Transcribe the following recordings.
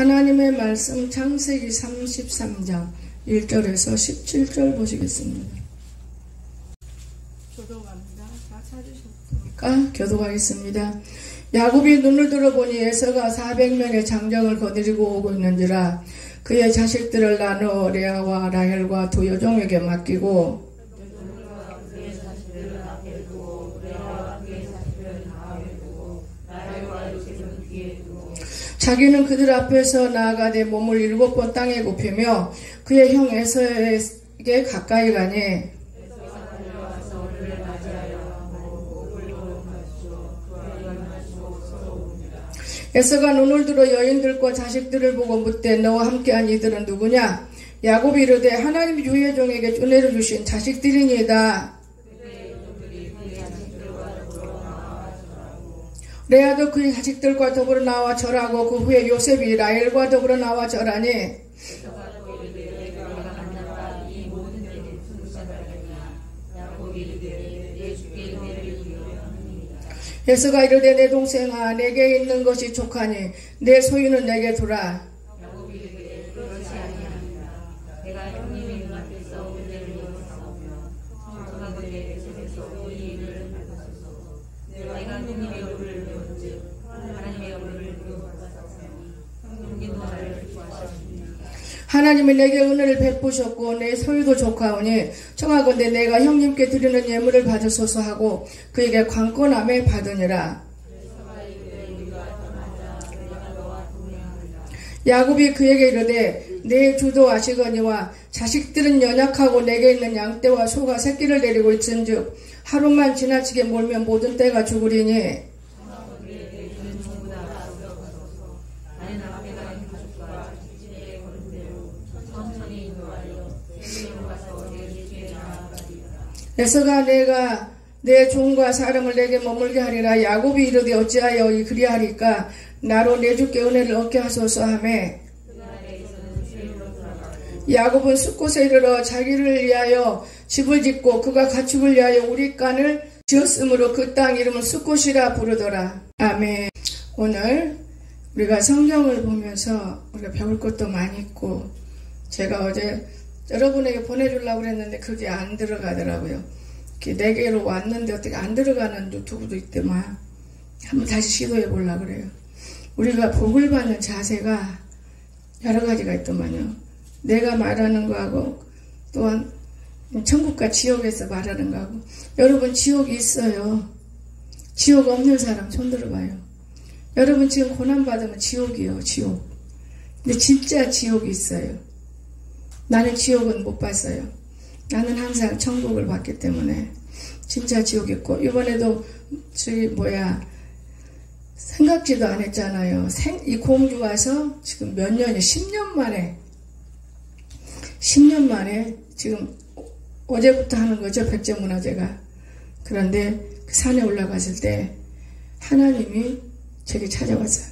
하나님의 말씀 창세기 33장 1절에서 17절 보시겠습니다. 교독합니다. 다 찾으셨습니까? 교독하겠습니다. 야곱이 눈을 들어보니 에서가 400명의 장정을 거느리고 오고 있는지라 그의 자식들을 나누어 레아와 라헬과 두 여종에게 맡기고 자기는 그들 앞에서 나아가되 몸을 7번 땅에 굽히며 그의 형 에서에게 가까이 가니 에서가 눈을 들어 여인들과 자식들을 보고 묻되 너와 함께한 이들은 누구냐? 야곱이 이르되 하나님이 주의 종에게 은혜를 주신 자식들이니이다. 레아도 그의 자식들과 더불어 나와 절하고 그 후에 요셉이 라헬과 더불어 나와 절하니 에서가 이르되 내 동생아 내게 있는 것이 족하니 내 소유는 내게 두라. 하나님이 내게 은혜를 베푸셨고 내 소유도 족하오니 청하건대 내가 형님께 드리는 예물을 받으소서 하고 그에게 관건함에 받으니라. 야곱이 그에게 이르되 내 주도 아시거니와 자식들은 연약하고 내게 있는 양떼와 소가 새끼를 데리고 있은즉 하루만 지나치게 몰면 모든 떼가 죽으리니 에서가 내가 내 종과 사람을 내게 머물게 하리라. 야곱이 이르되 어찌하여 그리하리까? 나로 내 주께 은혜를 얻게 하소서 하매 야곱은 숫곳에 이르러 자기를 위하여 집을 짓고 그가 가축을 위하여 우리간을 지었으므로 그 땅 이름을 숫곳이라 부르더라. 아멘. 오늘 우리가 성경을 보면서 우리가 배울 것도 많이 있고 제가 어제 여러분에게 보내주려고 그랬는데 그게 안 들어가더라고요. 내게로 왔는데 어떻게 안 들어가는 유튜브도 있더만 한번 다시 시도해 보려고 그래요. 우리가 복을 받는 자세가 여러 가지가 있더만요. 내가 말하는 거하고 또한 천국과 지옥에서 말하는 거하고 여러분 지옥이 있어요. 지옥 없는 사람 손 들어봐요. 여러분 지금 고난받으면 지옥이요. 지옥. 근데 진짜 지옥이 있어요. 나는 지옥은 못 봤어요. 나는 항상 천국을 봤기 때문에 진짜 지옥 있고 이번에도 생각지도 안 했잖아요. 이 공주 와서 지금 몇 년이 10년 만에 지금 어제부터 하는 거죠. 백제문화제가. 그런데 그 산에 올라갔을 때 하나님이 제게 찾아왔어요.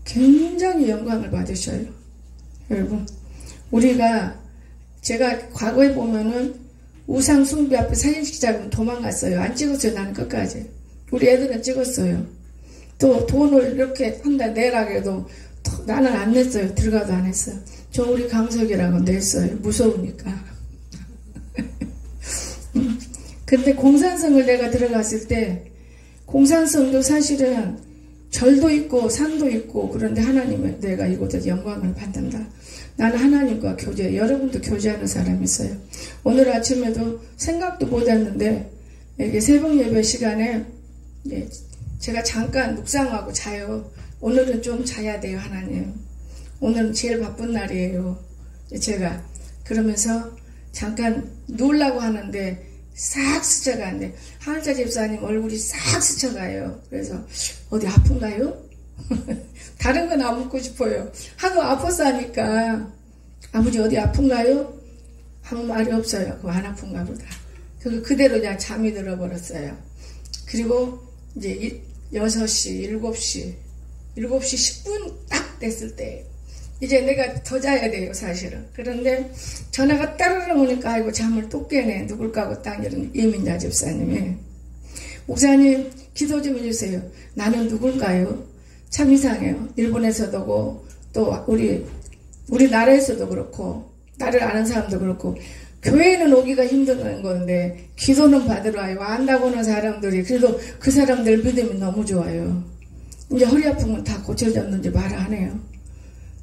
굉장히 영광을 받으셔요. 여러분 제가 과거에 보면은 우상 숭배 앞에 사진 찍자면 도망갔어요. 안 찍었어요. 나는 끝까지. 우리 애들은 찍었어요. 또 돈을 이렇게 한다 내라 해도 나는 안 냈어요. 들어가도 안 했어요. 저 우리 강석이라고 냈어요. 무서우니까. 근데 공산성을 내가 들어갔을 때 공산성도 사실은 절도 있고 산도 있고 그런데 하나님은 내가 이곳에서 영광을 받는다. 나는 하나님과 여러분도 교제하는 사람이 있어요. 오늘 아침에도 생각도 못했는데 이게 새벽 예배 시간에 제가 잠깐 묵상하고 자요. 오늘은 좀 자야 돼요. 하나님. 오늘은 제일 바쁜 날이에요. 제가 그러면서 잠깐 누우려고 하는데 싹 스쳐가는데 하늘자 집사님 얼굴이 싹 스쳐가요. 그래서 어디 아픈가요? 다른 건 안 묻고 싶어요. 하도 아파서 하니까 아버지 어디 아픈가요? 아무 말이 없어요. 그거 안 아픈가 보다. 그대로 그냥 잠이 들어버렸어요. 그리고 이제 6시, 7시 10분 딱 됐을 때 이제 내가 더 자야 돼요. 사실은. 그런데 전화가 따르릉 오니까 아이고 잠을 또 깨네. 누굴까 하고 딱 이런 이민자 집사님이 목사님 기도 좀 해주세요. 나는 누굴까요? 참 이상해요. 일본에서도 오고 또 우리나라에서도 그렇고 나를 아는 사람도 그렇고 교회에는 오기가 힘든 건데 기도는 받으러 와요. 안다고 하는 사람들이 그래도 그 사람들 믿음이 너무 좋아요. 이제 허리 아프면 다 고쳐졌는지 말 안 해요.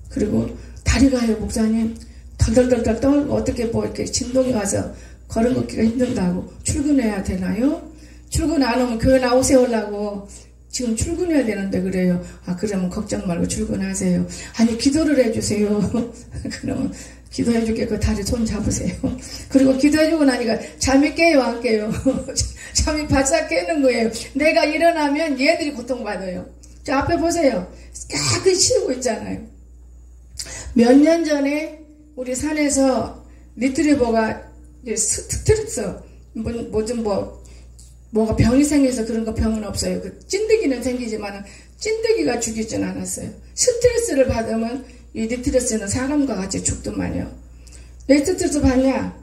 그리고 다리가요, 목사님. 덜덜덜덜 떨고 어떻게 뭐 이렇게 진동이 와서 걸음 걷기가 힘든다고. 출근해야 되나요? 출근 안 오면 교회 나오세요라고. 지금 출근해야 되는데 그래요. 아, 그러면 걱정 말고 출근하세요. 아니, 기도를 해주세요. 그러면 기도해줄게. 그 다리 손 잡으세요. 그리고 기도해주고 나니까 잠이 깨요, 안 깨요? 잠이 바싹 깨는 거예요. 내가 일어나면 얘들이 고통받아요. 저 앞에 보세요. 깨끗이 치우고 있잖아요. 몇 년 전에 우리 산에서 리트리버가 스트레스, 뭐가 병이 생겨서 그런 거 병은 없어요. 그 찐득이는 생기지만 찐득이가 죽이진 않았어요. 스트레스를 받으면 이 리트리버는 사람과 같이 죽더만요. 왜 스트레스 받냐?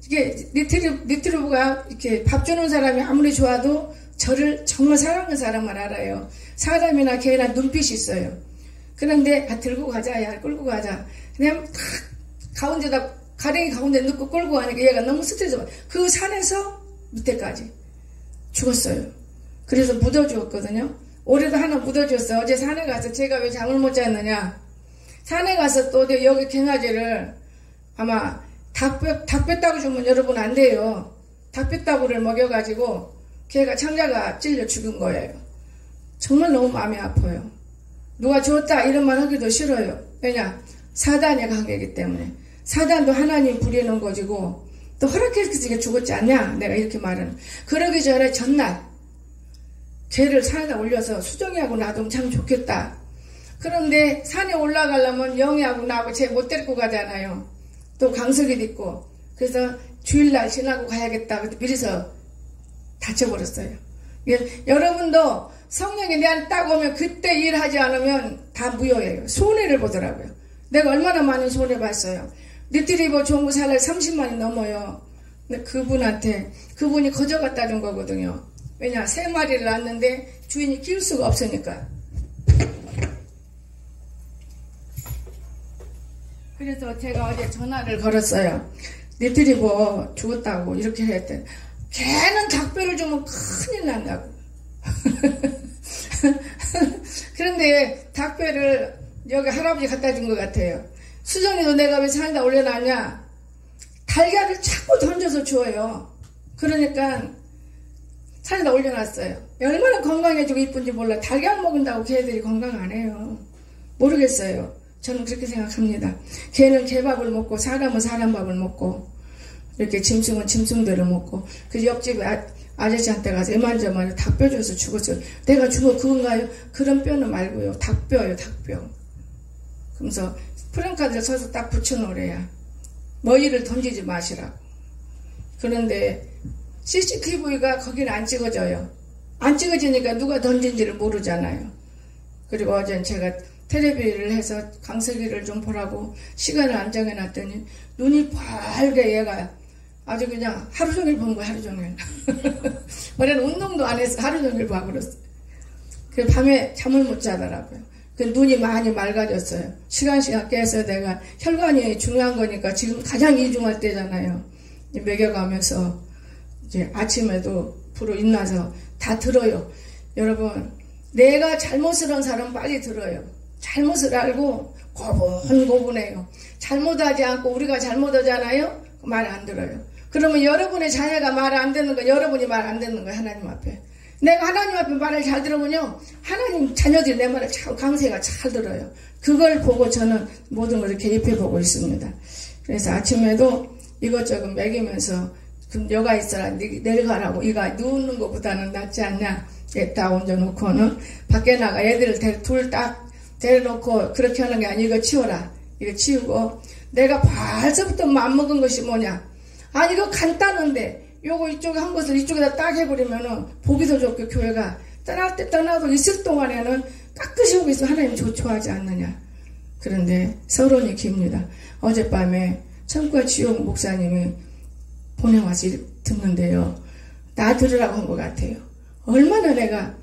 이게 리트리버가 이렇게 밥 주는 사람이 아무리 좋아도 저를 정말 사랑하는 사람만 알아요. 사람이나 개나 눈빛이 있어요. 그런데 들고 가자, 야 끌고 가자. 그냥 탁 가랭이 가운데 넣고 끌고 가니까 얘가 너무 스트레스 받아. 그 산에서 밑에까지 죽었어요. 그래서 묻어주었거든요. 올해도 하나 묻어줬어. 어제 산에 가서 제가 왜 잠을 못 잤느냐. 산에 가서 또 여기 갱아지를 아마 닭뼈다구 주면 여러분 안 돼요. 닭뼈다구를 먹여가지고 걔가 창자가 찔려 죽은 거예요. 정말 너무 마음이 아파요. 누가 줬다 이런 말 하기도 싫어요. 왜냐? 사단의 관계이기 때문에. 사단도 하나님 부리는 거지고 또 허락해서 죽었지 않냐? 내가 이렇게 말은. 그러기 전에 전날 걔를 산에다 올려서 수정이하고 놔두면 참 좋겠다. 그런데 산에 올라가려면 영희하고 나하고 쟤 못 데리고 가잖아요. 또 강석이도 있고. 그래서 주일날 지나고 가야겠다. 미리서 다쳐버렸어요. 여러분도 성령이 내 안에 딱 오면 그때 일하지 않으면 다 무효예요. 손해를 보더라고요. 내가 얼마나 많은 손해봤어요. 리트리버 좋은 거 살래 30만이 넘어요. 근데 그분이 거저 갖다 준 거거든요. 왜냐? 3마리를 낳았는데 주인이 키울 수가 없으니까. 그래서 제가 어제 전화를 걸었어요. 리트리버 죽었다고 이렇게 했더니 걔는 닭뼈를 주면 큰일 난다고. 그런데 닭뼈를 여기 할아버지 갖다 준 것 같아요. 수정이도 내가 왜 산에다 올려놨냐? 달걀을 자꾸 던져서 줘요. 그러니까 산에다 올려놨어요. 얼마나 건강해지고 이쁜지 몰라. 달걀 먹은다고 걔들이 건강 안 해요. 모르겠어요. 저는 그렇게 생각합니다. 걔는 개밥을 먹고 사람은 사람밥을 먹고 이렇게 짐승은 짐승들을 먹고 그 옆집 아저씨한테 가서 이만저만 닭뼈 줘서 죽었어요. 내가 죽어 그건가요? 그런 뼈는 말고요. 닭뼈요, 닭뼈. 그러면서 프랭카드를 서서 딱 붙여놓으래야. 머리를 던지지 마시라고. 그런데 CCTV가 거기는 안 찍어져요. 안 찍어지니까 누가 던진지를 모르잖아요. 그리고 어젠 제가 텔레비를 해서 강석이를 좀 보라고 시간을 안 정해놨더니 눈이 빨개 얘가 아주 그냥 하루 종일 본 거야, 하루 종일. 원래는 운동도 안 해서 하루 종일 봐버렸어. 그 밤에 잠을 못 자더라고요. 그 눈이 많이 맑아졌어요. 시간 깨서 내가 혈관이 중요한 거니까 지금 가장 이중할 때잖아요. 먹여가면서 이제 아침에도 불어 일어나서 다 들어요. 여러분, 내가 잘못을 한 사람 빨리 들어요. 잘못을 알고 고분고분해요. 잘못하지 않고 우리가 잘못하잖아요. 말 안 들어요. 그러면 여러분의 자녀가 말 안 듣는 거, 여러분이 말 안 듣는 거예요. 하나님 앞에. 내가 하나님 앞에 말을 잘 들으면요, 하나님 자녀들이 내 말을 참 강세가 잘 들어요. 그걸 보고 저는 모든 걸 개입해 보고 있습니다. 그래서 아침에도 이것저것 먹이면서 그럼 여가 있어라 내려가라고. 이가 누우는 것보다는 낫지 않냐. 다 얹어놓고는 밖에 나가 애들을 둘 딱 데려놓고 그렇게 하는 게 아니고 이거 치워라. 이거 치우고 내가 벌써부터 맘먹은 것이 뭐냐. 아니 이거 간단한데 요거 이쪽에 한 것을 이쪽에다 딱 해버리면은 보기도 좋고 교회가 떠날 때 떠나고 있을 동안에는 깎으시 오고 있으면 하나님 좋아하지 않느냐. 그런데 서론이 깁니다. 어젯밤에 천과 지옥 목사님이 보내와서 듣는데요. 나 들으라고 한 것 같아요. 얼마나 내가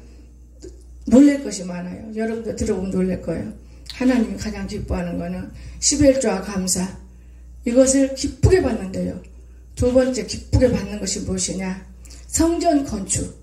놀랄 것이 많아요. 여러분도 들어보면 놀랄 거예요. 하나님이 가장 기뻐하는 거는 11조와 감사. 이것을 기쁘게 받는데요. 두 번째 기쁘게 받는 것이 무엇이냐? 성전 건축.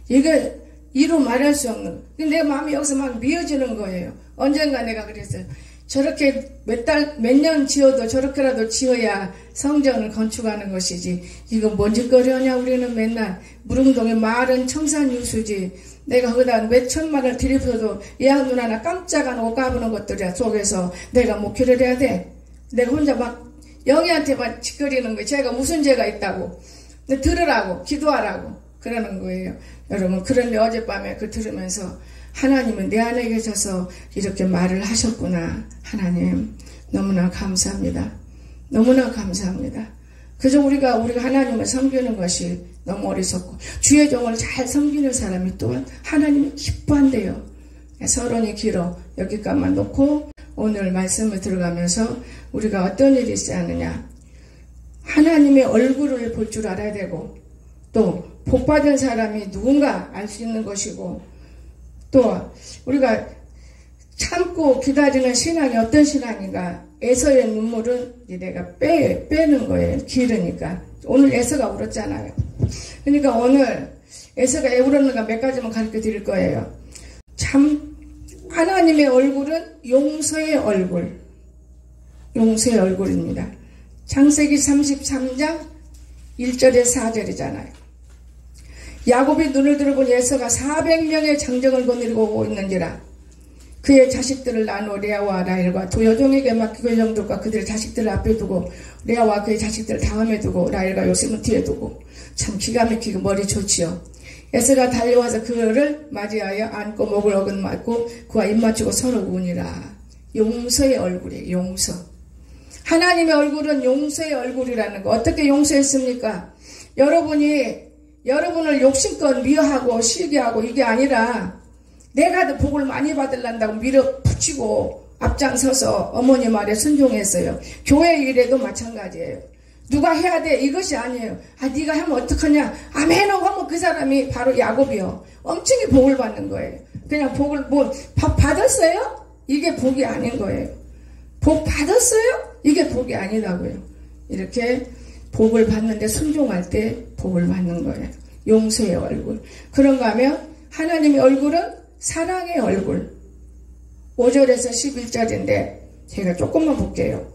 이게 이루 말할 수 없는. 내 마음이 여기서 막 미어지는 거예요. 언젠가 내가 그랬어요. 저렇게 몇 년 지어도 저렇게라도 지어야 성전을 건축하는 것이지. 이거 뭔 짓거리 하냐. 우리는 맨날 무릉동에 마을은 청산유수지. 내가 거기다 몇 천만을 들이부어도 예약 눈 하나 깜짝 안 하고 까부는 것들 속에서 내가 목회를 해야 돼. 내가 혼자 막 영희한테만 짓거리는 거예요. 제가 무슨 죄가 있다고. 근데 들으라고 기도하라고 그러는 거예요. 여러분, 그런데 어젯밤에 그 들으면서 하나님은 내 안에 계셔서 이렇게 말을 하셨구나. 하나님 너무나 감사합니다. 너무나 감사합니다. 그저 우리가 하나님을 섬기는 것이 너무 어리석고 주의 종을 잘 섬기는 사람이 또한 하나님이 기뻐한대요. 서론이 길어 여기까지만 놓고 오늘 말씀을 들어가면서 우리가 어떤 일이 있어야 하느냐. 하나님의 얼굴을 볼 줄 알아야 되고 또 복받은 사람이 누군가 알 수 있는 것이고 또 우리가 참고 기다리는 신앙이 어떤 신앙인가. 에서의 눈물은 내가 빼는 거예요. 기르니까. 오늘 에서가 울었잖아요. 그러니까 오늘 에서가 왜 울었는가 몇 가지만 가르쳐 드릴 거예요. 참 하나님의 얼굴은 용서의 얼굴. 용서의 얼굴입니다. 창세기 33장 1절에 4절이잖아요. 야곱이 눈을 들어본 에서가 400명의 장정을 거느리고 오고 있는지라 그의 자식들을 나누어 레아와 라헬과 두 여종에게 맡기고 여종들과 그들의 자식들을 앞에 두고 레아와 그의 자식들을 다음에 두고 라헬과 요셉은 뒤에 두고 참 기가 막히고 머리 좋지요. 에서가 달려와서 그를 맞이하여 안고 목을 어긋맞고 그와 입맞추고 서로 우니라. 용서의 얼굴이에요. 용서. 하나님의 얼굴은 용서의 얼굴이라는 거. 어떻게 용서했습니까? 여러분을 욕심껏 미워하고 시기하고 이게 아니라 내가 더 복을 많이 받으려고 밀어붙이고 앞장서서 어머니 말에 순종했어요. 교회 일에도 마찬가지예요. 누가 해야 돼 이것이 아니에요. 네가 하면 어떡하냐. 아멘 하면 그 사람이 바로 야곱이요. 엄청히 복을 받는 거예요. 그냥 복을 받았어요? 이게 복이 아닌 거예요. 복 받았어요? 이게 복이 아니라고요. 이렇게 복을 받는데 순종할 때 복을 받는 거예요. 용서의 얼굴. 그런가 하면 하나님의 얼굴은 사랑의 얼굴. 5절에서 11절인데 제가 조금만 볼게요.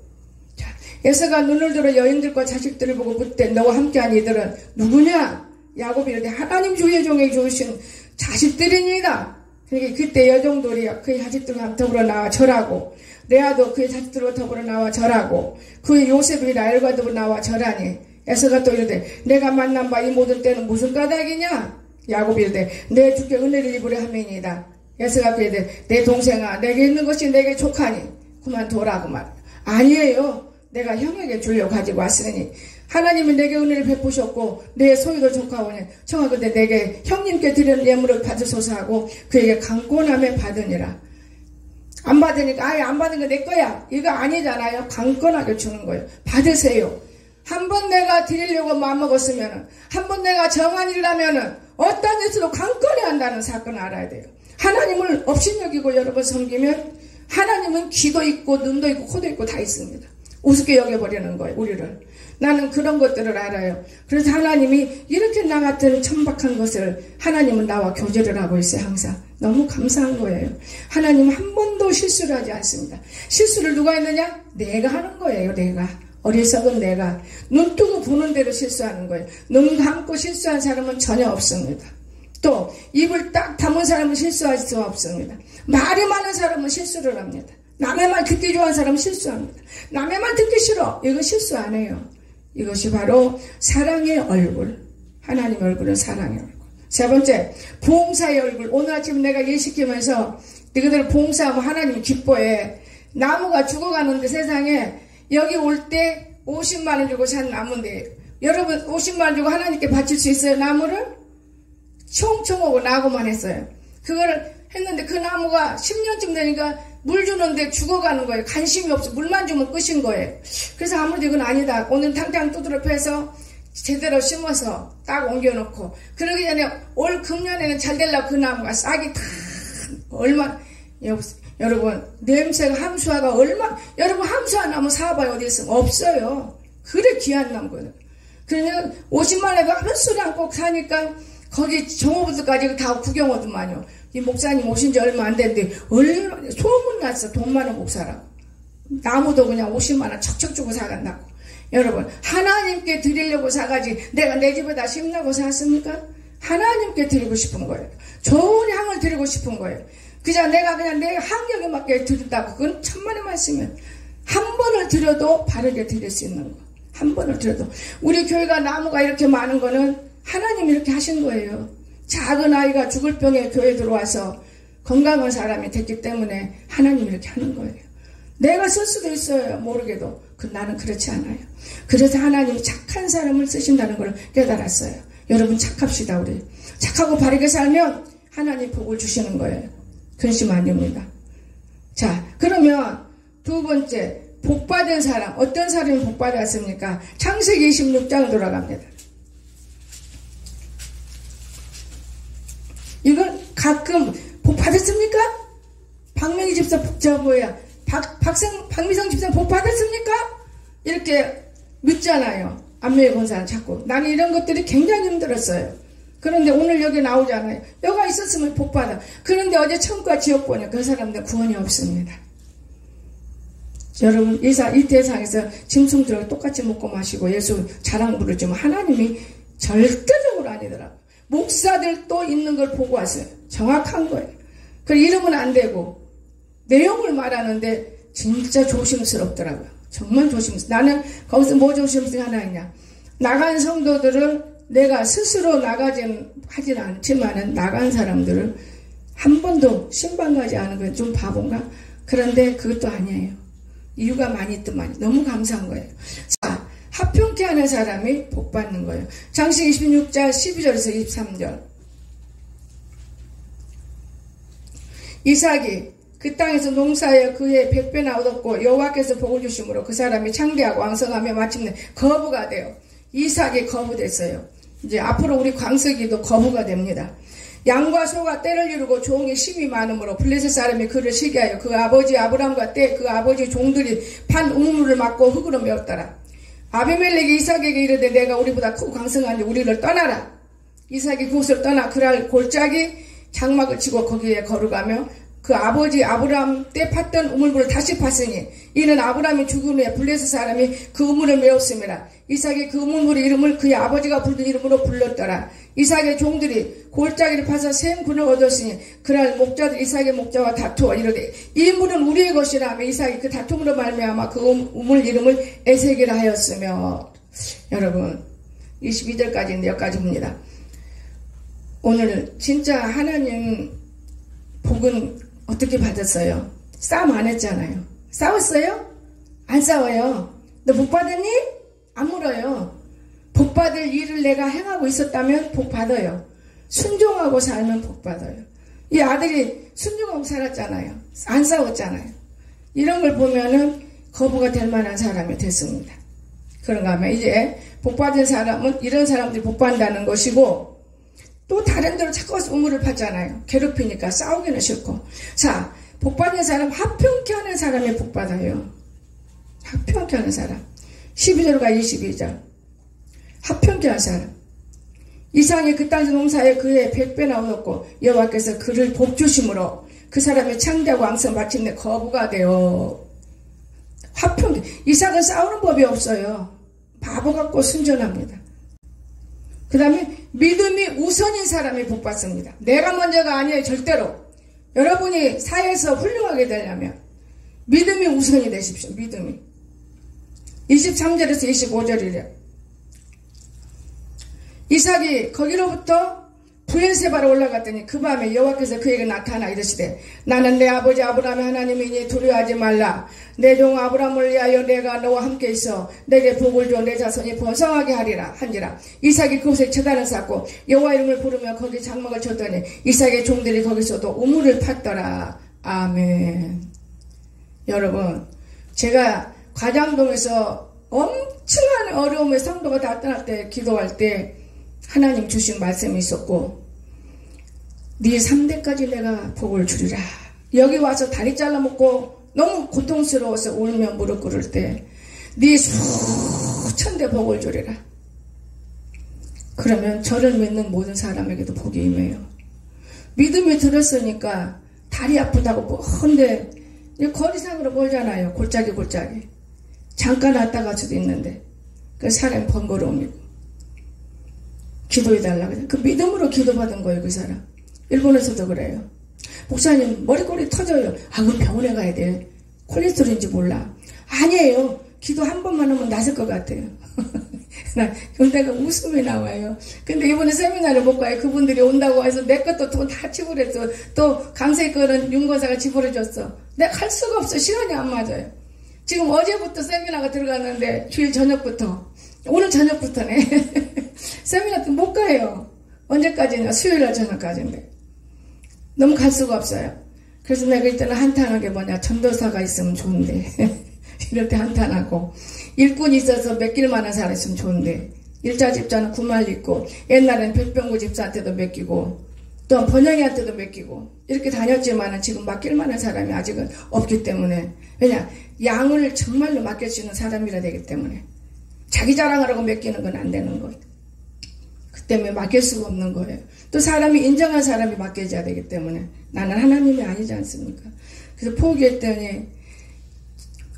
자, 에서가 눈을 들어 여인들과 자식들을 보고 묻되 너와 함께한 이들은 누구냐? 야곱이 이르되 하나님 주의 종에게 주신 자식들이니이다. 그러니까 그때 여종들이 그의 자식들과 더불어 나와 절하고 레아도 그의 자식들과 더불어 나와 절하고 그의 요셉이 라헬과 더불어 나와 절하니 에서가 또 이르되 내가 만난 바 이 모든 때는 무슨 까닭이냐? 야곱이 이르되 내 주께 은혜를 입으려 함이니이다. 에서가 그이르되 내 동생아 내게 있는 것이 내게 족하니 그만 둬라고 말. 아니에요. 내가 형에게 주려고 가지고 왔으니 하나님이 내게 은혜를 베푸셨고 내 소유도 족하오니 청하건대 내게 형님께 드리는 예물을 받으소서 하고 그에게 강권함에 받으니라. 안 받으니까 아예 안 받은 거 내 거야. 이거 아니잖아요. 강권하게 주는 거예요. 받으세요. 한 번 내가 드리려고 마음먹었으면 한 번 내가 정한 일이라면 어떤 일에서도 강권히 한다는 사건을 알아야 돼요. 하나님을 업신여기고 여러분 섬기면 하나님은 귀도 있고 눈도 있고 코도 있고 다 있습니다. 우습게 여겨버리는 거예요. 우리를. 나는 그런 것들을 알아요. 그래서 하나님이 이렇게 나 같은 천박한 것을 하나님은 나와 교제를 하고 있어요. 항상. 너무 감사한 거예요. 하나님은 한 번도 실수를 하지 않습니다. 실수를 누가 했느냐? 내가 하는 거예요. 내가. 어리석은 내가. 눈 뜨고 보는 대로 실수하는 거예요. 눈 감고 실수한 사람은 전혀 없습니다. 또 입을 딱 다문 사람은 실수할 수 없습니다. 말이 많은 사람은 실수를 합니다. 남의 말 듣기 좋아하는 사람은 실수합니다. 남의 말 듣기 싫어. 이거 실수 안 해요. 이것이 바로 사랑의 얼굴. 하나님의 얼굴은 사랑의 얼굴. 세 번째, 봉사의 얼굴. 오늘 아침 내가 예시키면서 너희들 봉사하면 하나님이 기뻐해. 나무가 죽어가는데 세상에 여기 올 때 50만 원 주고 산 나무인데 여러분 50만 원 주고 하나님께 바칠 수 있어요? 나무를? 총총하고 나고만 했어요. 그거를 했는데 그 나무가 10년쯤 되니까 물 주는데 죽어가는 거예요. 관심이 없어. 물만 주면 끝인 거예요. 그래서 아무래도 이건 아니다. 오늘 당장 두드려 패서 제대로 심어서 딱 옮겨놓고 그러기 전에 올 금년에는 잘 되려고 그 나무가 싹이 다 얼마 여러분 냄새가 함수화가 여러분 함수화 나무 사봐요. 어디 있으면 없어요. 그래 귀한 나무거든. 그러면 50만 원에 한 수랑 꼭 사니까 거기 정오부터까지 다 구경 오더만요. 이 목사님 오신 지 얼마 안 됐는데 얼마나 소문났어. 돈 많은 목사라고. 나무도 그냥 50만 원 척척 주고 사간다고. 여러분 하나님께 드리려고 사가지 내가 내 집에다 심라고 샀습니까? 하나님께 드리고 싶은 거예요. 좋은 향을 드리고 싶은 거예요. 그냥 내가 그냥 내 환경에 맞게 드린다고. 그건 천만의 말씀이면 한 번을 드려도 바르게 드릴 수 있는 거. 한 번을 드려도. 우리 교회가 나무가 이렇게 많은 거는 하나님이 이렇게 하신 거예요. 작은 아이가 죽을 병에 교회 들어와서 건강한 사람이 됐기 때문에 하나님이 이렇게 하는 거예요. 내가 쓸 수도 있어요. 모르게도. 나는 그렇지 않아요. 그래서 하나님이 착한 사람을 쓰신다는 걸 깨달았어요. 여러분 착합시다. 우리 착하고 바르게 살면 하나님 복을 주시는 거예요. 근심 아닙니다. 자, 그러면 두 번째 복받은 사람. 어떤 사람이 복받았습니까? 창세기 26장 돌아갑니다. 이건 가끔 복받았습니까? 박명희 집사 박미성 집사 복받았습니까? 이렇게 묻잖아요. 안면에 본 사람 찾고. 나는 이런 것들이 굉장히 힘들었어요. 그런데 오늘 여기 나오잖아요. 여가 있었으면 복받아. 그런데 어제 천국과 지옥 보니 그 사람들 구원이 없습니다. 여러분 이 세상에서 짐승들하고 똑같이 먹고 마시고 예수 자랑 부르지만 하나님이 절대적으로 아니더라고요. 목사들도 있는 걸 보고 왔어요. 정확한 거예요. 그 이름은 안 되고 내용을 말하는데 진짜 조심스럽더라고요. 정말 나는 거기서 뭐 조심스럽게 하나 했냐. 나간 성도들을 내가 스스로 하진 않지만은 나간 사람들을 한 번도 신방 가지 않은 건 좀 바본가? 그런데 그것도 아니에요. 이유가 많이 있더만 너무 감사한 거예요. 자, 합평케 하는 사람이 복 받는 거예요. 창세기 26장 12절에서 23절. 이삭이 그 땅에서 농사하여 그의 100배나 얻었고 여호와께서 복을 주심으로 그 사람이 창대하고 왕성하며 마침내 거부가 돼요. 이삭이 거부됐어요. 이제 앞으로 우리 광석이도 거부가 됩니다. 양과 소가 떼를 이루고 종이 힘이 많으므로 블레셋 사람이 그를 시기하여 그 아버지 아브람과 그 아버지 종들이 판 우물을 막고 흙으로 메웠더라. 아비멜렉이 이삭에게 이르되 내가 우리보다 크고 강성한데 우리를 떠나라. 이삭이 그곳을 떠나 그날 골짜기 장막을 치고 거기에 걸어가며 그 아버지 아브람 때 팠던 우물물을 다시 팠으니 이는 아브람이 죽은 후에 블레셋 사람이 그 우물을 메웠습니다. 이삭이 그 우물물의 이름을 그의 아버지가 부르던 이름으로 불렀더라. 이삭의 종들이 골짜기를 파서 생군을 얻었으니 그날 목자들 이삭의 목자와 다투어 이르되 이 물은 우리의 것이라 하며 이삭이 그 다툼으로 말미암아 그 우물 이름을 에색이라 하였으며. 여러분 22절까지인데 여기까지 봅니다. 오늘 진짜 하나님 복은 어떻게 받았어요? 싸움 안 했잖아요. 싸웠어요? 안 싸워요. 너 복 받았니? 안 물어요. 복 받을 일을 내가 행하고 있었다면 복 받아요. 순종하고 살면 복 받아요. 이 아들이 순종하고 살았잖아요. 안 싸웠잖아요. 이런 걸 보면은 거부가 될 만한 사람이 됐습니다. 그런가 하면 이제 복 받은 사람은 이런 사람들이 복 받는다는 것이고 또 다른 데로 자꾸 와서 우물을 팠잖아요. 괴롭히니까 싸우기는 싫고. 자, 복받는 사람, 합평케 하는 사람이 복받아요. 합평케 하는 사람. 12절과 22절. 합평케 하는 사람. 이삭이 그 땅에서 농사에 그의 100배나 얻었고 여호와께서 그를 복주심으로 그 사람의 창대하고 왕성 마침내 거부가 되어. 합평케. 이삭은 싸우는 법이 없어요. 바보 같고 순전합니다. 그 다음에 믿음이 우선인 사람이 복받습니다. 내가 먼저가 아니에요. 절대로. 여러분이 사회에서 훌륭하게 되려면 믿음이 우선이 되십시오. 믿음이. 23절에서 25절이래요. 이삭이 거기로부터 부엘세바로 올라갔더니 그 밤에 여호와께서 그에게 나타나 이르시되 나는 내 아버지 아브라함의 하나님이니 두려워하지 말라. 내 종 아브라함을 위하여 내가 너와 함께 있어 내게 복을 줘 내 자손이 번성하게 하리라 한지라. 이삭이 그곳에 제단을 쌓고 여호와 이름을 부르며 거기 장막을 쳤더니 이삭의 종들이 거기서도 우물을 팠더라. 아멘. 여러분 제가 과장동에서 엄청난 어려움에 성도가 다 떠날 때 기도할 때 하나님 주신 말씀이 있었고 네 3대까지 내가 복을 주리라 여기 와서 다리 잘라먹고 너무 고통스러워서 울며 무릎 꿇을 때 네 수천대 복을 주리라. 그러면 저를 믿는 모든 사람에게도 복이 임해요. 믿음이 들었으니까 다리 아프다고 먼데 거리상으로 멀잖아요. 골짜기 잠깐 왔다 갈 수도 있는데 그 사람이 번거로움이고 기도해달라고 그 믿음으로 기도받은 거예요. 그 사람 일본에서도 그래요. 목사님 머리꼬리 터져요. 그럼 병원에 가야 돼. 콜레스테롤인지 몰라. 아니에요. 기도 한 번만 하면 낫을 것 같아요. 내가 웃음이 나와요. 근데 이번에 세미나를 못 가요. 그분들이 온다고 해서 내 것도 돈 다 지불했어. 또 강세 거는 윤건사가 지불해줬어. 내가 갈 수가 없어. 시간이 안 맞아요. 지금 어제부터 세미나가 들어갔는데 주일 저녁부터 오늘 저녁부터네. 세미나 또 못 가요. 언제까지냐? 수요일날 저녁까지인데 너무 갈 수가 없어요. 그래서 내가 일단은 한탄한 게 뭐냐, 전도사가 있으면 좋은데 이럴 때 한탄하고, 일꾼이 있어서 맡길만한 사람 있으면 좋은데, 일자 집사는 구말 있고, 옛날엔 백병구 집사한테도 맡기고 또 번영이한테도 맡기고 이렇게 다녔지만은 지금 맡길만한 사람이 아직은 없기 때문에, 왜냐, 양을 정말로 맡겨주는 사람이라 되기 때문에 자기 자랑하라고 맡기는 건 안 되는 거예요. 그 때문에 맡길 수가 없는 거예요. 또 사람이 인정한 사람이 맡겨져야 되기 때문에 나는 하나님이 아니지 않습니까? 그래서 포기했더니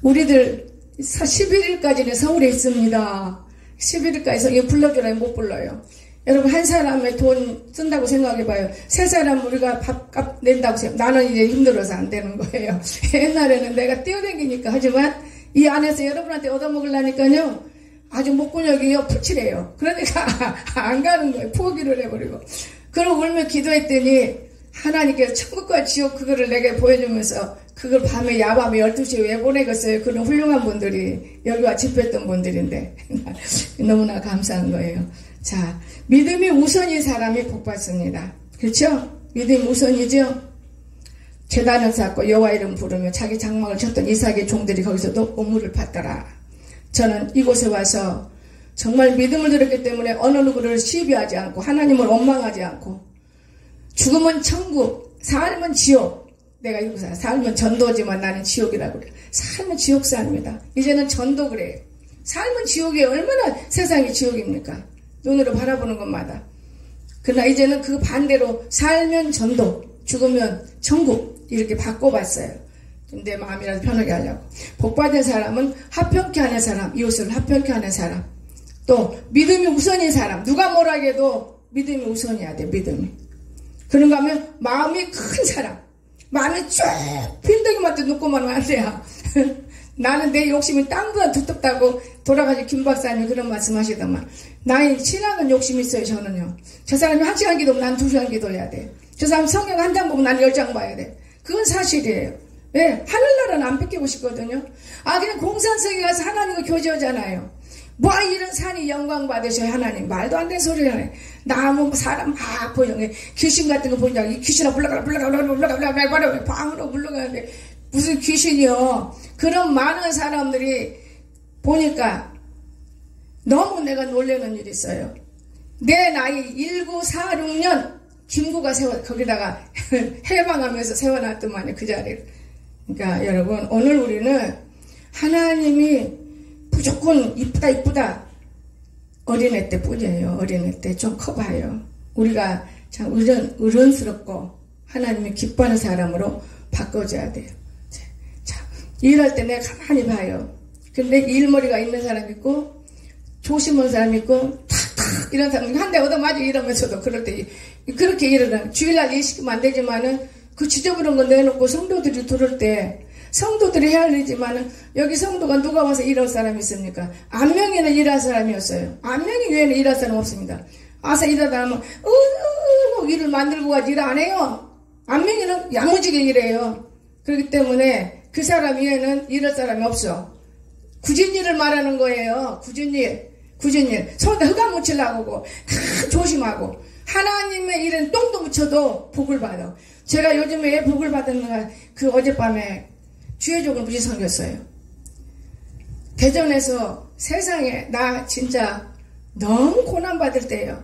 우리들 11일까지는 서울에 있습니다. 11일까지 이거 불러주라 못 불러요. 여러분, 한 사람의 돈 쓴다고 생각해봐요. 세 사람 우리가 밥값 낸다고 생각. 나는 이제 힘들어서 안 되는 거예요. 옛날에는 내가 뛰어다니니까. 하지만 이 안에서 여러분한테 얻어먹으려니까요, 아주 목근육이요 풀칠해요. 그러니까 안 가는 거예요. 포기를 해버리고. 그러고 울며 기도했더니 하나님께서 천국과 지옥 그거를 내게 보여주면서 그걸 밤에 야밤에 12시에 왜 보내겠어요. 그런 훌륭한 분들이 여기 와 집회했던 분들인데 너무나 감사한 거예요. 자, 믿음이 우선인 사람이 복받습니다. 그렇죠? 믿음이 우선이죠? 제단을 쌓고 여호와 이름 부르며 자기 장막을 쳤던 이삭의 종들이 거기서도 보물을 받더라. 저는 이곳에 와서 정말 믿음을 들었기 때문에 어느 누구를 시비하지 않고 하나님을 원망하지 않고, 죽으면 천국, 삶은 지옥. 내가 이거 삶은 전도지만 나는 지옥이라고 그래. 삶은 지옥사입니다. 이제는 전도 그래요. 삶은 지옥이에요. 얼마나 세상이 지옥입니까? 눈으로 바라보는 것마다. 그러나 이제는 그 반대로 살면 전도, 죽으면 천국 이렇게 바꿔봤어요. 내 마음이라도 편하게 하려고. 복받은 사람은 합평케 하는 사람, 이웃을 합평케 하는 사람, 또 믿음이 우선인 사람. 누가 뭐라 해도 믿음이 우선이어야 돼. 믿음이. 그런가 하면 마음이 큰 사람, 마음이 쭉 빈둥이만 놓고만 하면 안 돼요. 나는 내 욕심이 땅보다 두텁다고 돌아가신 김 박사님이 그런 말씀하시더만. 나의 신앙은 욕심이 있어요. 저는요. 저 사람이 1시간 기도면 난 2시간 기도해야 돼. 저 사람 성경 한 장 보면 난 10장 봐야 돼. 그건 사실이에요. 왜? 하늘나라는 안 뺏기고 싶거든요. 그냥 공산성에 가서 하나님과 교제하잖아요. 뭐 이런 산이 영광 받으셔요. 하나님. 말도 안 되는 소리 하네. 나무 사람 막 보여. 귀신 같은 거 보니까 이 귀신아 불러가라 방으로 불러가는데 무슨 귀신이요. 그런 많은 사람들이 보니까 너무 내가 놀라는 일이 있어요. 내 나이 1946년 김구가 거기다가 해방하면서 세워놨더만요. 그 자리를. 그러니까 여러분, 오늘 우리는 하나님이 무조건 이쁘다 어린애 때 뿐이에요. 어린애 때 좀 커봐요. 우리가 참 어른스럽고 하나님이 기뻐하는 사람으로 바꿔줘야 돼요. 자, 일할 때 내가 가만히 봐요. 근데 일머리가 있는 사람 있고 조심한 사람 있고 탁탁 이런 사람 한 대 얻어맞아 이러면서도 그럴 때 그렇게 일을 주일날 일 시키면 안 되지만은 그 지저분한 거 내놓고 성도들이 들을 때 성도들이 해야 할 일이지만은 여기 성도가 누가 와서 일할 사람이 있습니까? 안명이는 일할 사람이었어요. 안명이 외에는 일할 사람 없습니다. 와서 일하다 하면 일을 만들고 가지 일 안 해요. 안명이는 야무지게 일해요. 그렇기 때문에 그 사람 외에는 일할 사람이 없어. 굳은 일을 말하는 거예요. 굳은 일. 손에 흙안 묻히려고 조심하고. 하나님의 일은 똥도 묻혀도 복을 받아. 제가 요즘에 왜 복을 받았는가, 그 어젯밤에 주의종을 무지 섬겼어요. 대전에서 세상에 나 진짜 너무 고난받을 때예요.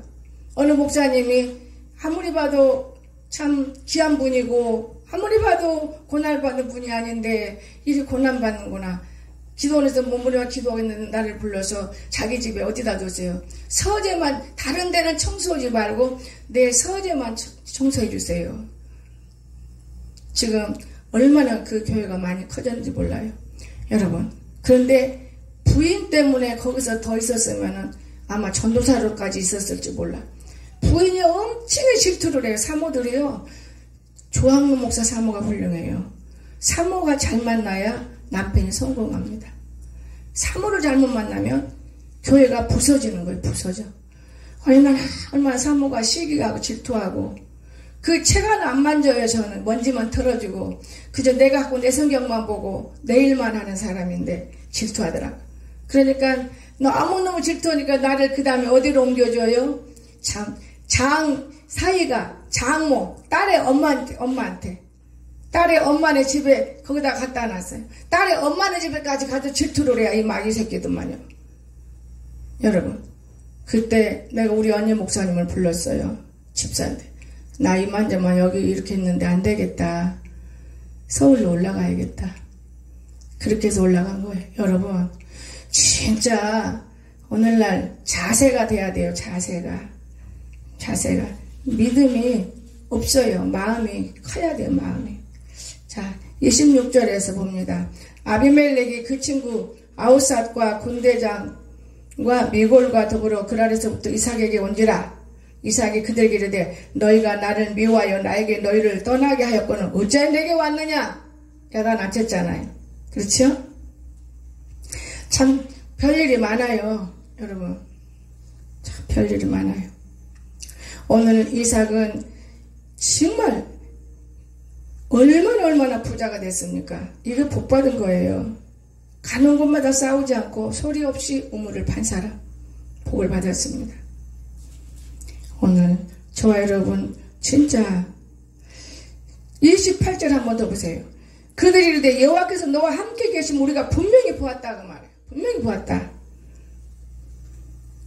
어느 목사님이 아무리 봐도 참 귀한 분이고 아무리 봐도 고난받는 분이 아닌데 이리 고난받는구나. 기도원에서 몸부림과 기도하는 나를 불러서 자기 집에 어디다 뒀어요. 서재만, 다른 데는 청소하지 말고 내 서재만 청소해 주세요. 지금 얼마나 그 교회가 많이 커졌는지 몰라요. 여러분. 그런데 부인 때문에 거기서 더 있었으면 아마 전도사로까지 있었을지 몰라. 부인이 엄청나게 질투를 해요. 사모들이요. 조항로 목사 사모가 훌륭해요. 사모가 잘 만나야 남편이 성공합니다. 사모를 잘못 만나면 교회가 부서지는 거예요. 부서져. 얼마나 사모가 시기하고 질투하고 그 책 하나 안 만져요. 저는 먼지만 털어주고 그저 내가 갖고 내 성경만 보고 내 일만 하는 사람인데 질투하더라고. 그러니까 너무너무 질투하니까 나를 그 다음에 어디로 옮겨줘요? 사이가 장모 딸의 엄마한테 딸의 엄마네 집에 거기다 갖다 놨어요. 딸의 엄마네 집에까지 가서 질투를 해야 이 마귀 새끼들만요. 여러분 그때 내가 우리 언니 목사님을 불렀어요. 집사한테. 나 이만저만 여기 이렇게 있는데 안 되겠다. 서울로 올라가야겠다. 그렇게 해서 올라간 거예요. 여러분 진짜 오늘날 자세가 돼야 돼요. 자세가 믿음이 없어요. 마음이 커야 돼요. 마음이. 자 26절에서 봅니다. 아비멜렉이 그 친구 아우삿과 군대장과 미골과 더불어 그랄에서부터 이삭에게 온지라. 이삭이 그들에게 이르되 너희가 나를 미워하여 나에게 너희를 떠나게 하였거늘 어찌하여 내게 왔느냐. 야단 안 쳤잖아요. 그렇죠? 참 별일이 많아요. 여러분 참 별일이 많아요. 오늘 이삭은 정말 얼마나 부자가 됐습니까? 이거 복받은 거예요. 가는 곳마다 싸우지 않고 소리 없이 우물을 판 사람 복을 받았습니다. 오늘 저와 여러분 진짜 28절 한 번 더 보세요. 그들이 이르되 여호와께서 너와 함께 계시면 우리가 분명히 보았다고 말해요. 분명히 보았다.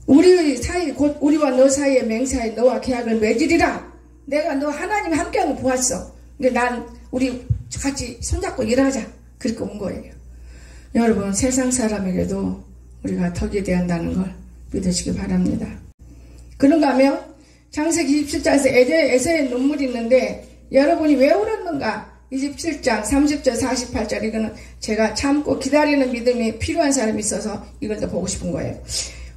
우리 사이 곧 우리와 너 사이의 맹사에 너와 계약을 맺으리라. 내가 너 하나님 함께하는 거 보았어. 그러니까 우리 같이 손잡고 일하자. 그렇게 온 거예요. 여러분 세상 사람에게도 우리가 덕이 되어야 한다는 걸 믿으시기 바랍니다. 그런가 하면 창세기 27장에서 에서의 눈물이 있는데 여러분이 왜 울었는가? 27장 30절 48절 이거는 제가 참고 기다리는 믿음이 필요한 사람이 있어서 이걸 더 보고 싶은 거예요.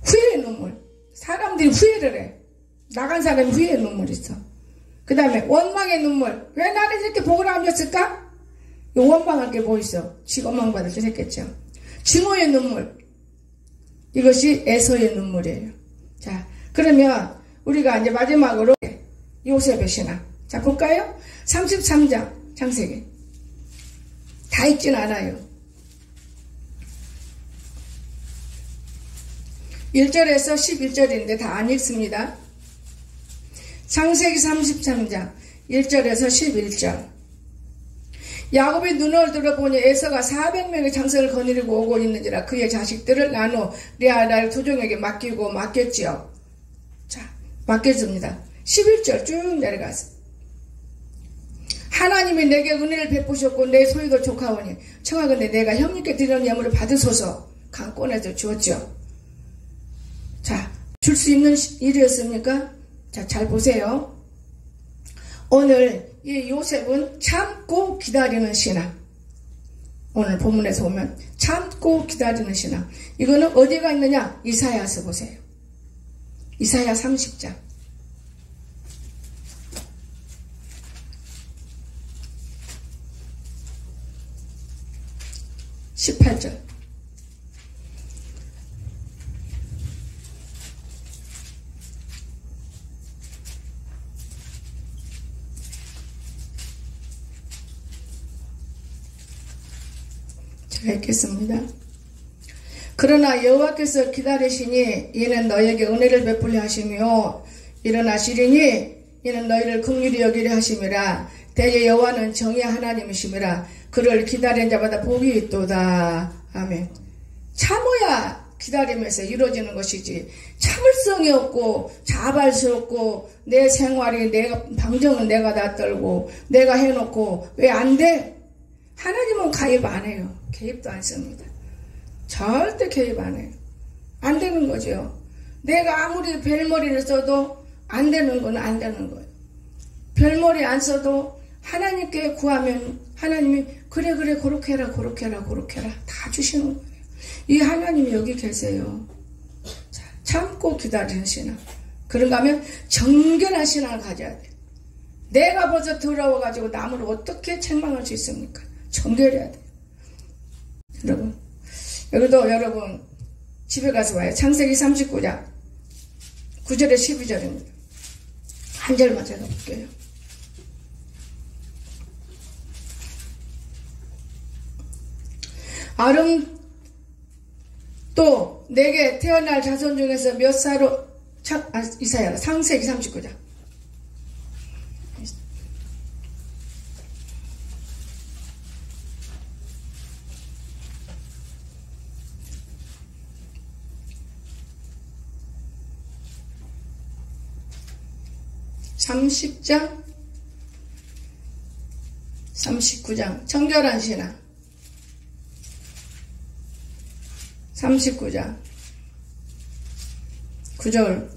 후회의 눈물. 사람들이 후회를 해. 나간 사람이 후회의 눈물이 있어. 그 다음에 원망의 눈물. 왜 나는 이렇게 복을 안 줬을까? 원망할 게 뭐 있어? 지 원망받을 줄 했겠죠. 증오의 눈물. 이것이 에서의 눈물이에요. 자, 그러면 우리가 이제 마지막으로 요셉의 신앙. 자, 볼까요? 33장 창세기. 다 읽진 않아요. 1절에서 11절인데 다 안 읽습니다. 창세기 33장 1절에서 11절. 야곱이 눈을 들어보니 에서가 400명의 장성을 거느리고 오고 있는지라 그의 자식들을 나누어 레아 라헬 두 종에게 맡겼지요. 자, 맡겨줍니다. 11절 쭉 내려가서 하나님이 내게 은혜를 베푸셨고 내 소유도 족하오니 청하건대 내가 형님께 드리는 예물을 받으소서. 강 꺼내서 주었죠. 자, 줄 수 있는 일이었습니까? 자, 잘 보세요. 오늘 이 요셉은 참고 기다리는 신앙. 오늘 본문에서 보면 참고 기다리는 신앙. 이거는 어디가 있느냐? 이사야서 보세요. 이사야 30장. 18절. 제가 읽겠습니다. 그러나 여호와께서 기다리시니 이는 너에게 은혜를 베풀려 하시며 일어나시리니 이는 너희를 긍휼히 여기려 하심이라. 대개 여호와는 정의 하나님이심이라. 그를 기다리는 자마다 복이 있도다. 아멘. 참어야 기다리면서 이루어지는 것이지, 참을성이 없고 자발스럽고 내 생활이 내가 방정은 내가 다 떨고 내가 해놓고 왜 안 돼? 하나님은 가입 안 해요. 개입도 안 씁니다. 절대 개입 안 해요. 안 되는 거죠. 내가 아무리 별머리를 써도 안 되는 건 안 되는 거예요. 별머리 안 써도 하나님께 구하면 하나님이 그래 그렇게 해라 다 주시는 거예요. 이 하나님이 여기 계세요. 자, 참고 기다리는 신앙. 그런가 하면 정결한 신앙을 가져야 돼요. 내가 벌써 더러워가지고 남을 어떻게 책망할 수 있습니까? 정결해야 돼요. 여러분, 여기도 여러분 집에 가서 봐요. 창세기 39장 9절에 12절입니다. 한 절만 제가 볼게요. 또 내게 태어날 자손 중에서 몇 살로 이사야 창세기 39장 30장 39장 정결한 신앙 39장 9절